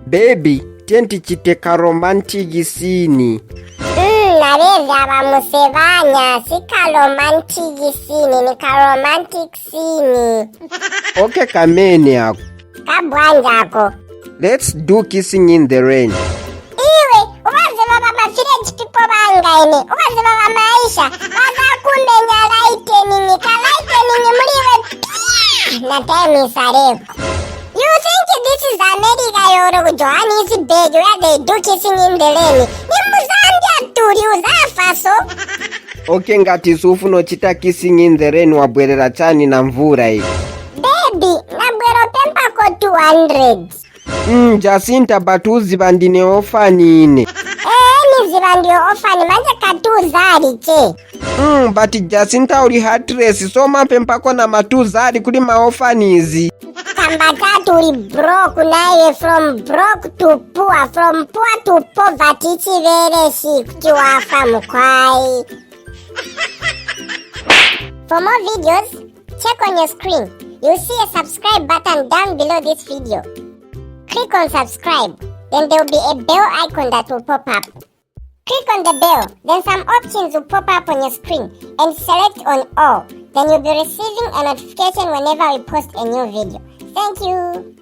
Baby, tenti chiteka romantic scene. Naveza bamusebanya, sika romantic scene, nika romantic scene. Okay, kamene ako. Kabwanja ako. Let's do kissing in the rain. Iwe, uwaze baba village people bangaine. Uwaze baba maisha. Waza kumenya lightning, ka lightning muliwe. Na time isareko. You think this is America yoro Johannesburg where they do kissing in the rain? Ni Mozambique turi uzafaso. Okay, ngati sufuno chita kissing in the rain wabwerera chani na mvura hii. Baby, nabwero pempa ko 200. Jacinta batuzi bandine ofani ine. Niziba ndio ofani manje katuzari che. But Jacinta uli heartless so mapempako na matuzari kuli maofanizi. Kambata uli broke naye from broke to poor, from poor to poverty chivere shikuti wafa mkwai. For more videos, check on your screen. You'll see a subscribe button down below this video. Click on subscribe, then there will be a bell icon that will pop up. Click on the bell, then some options will pop up on your screen and select on all. Then you'll be receiving a notification whenever we post a new video. Thank you.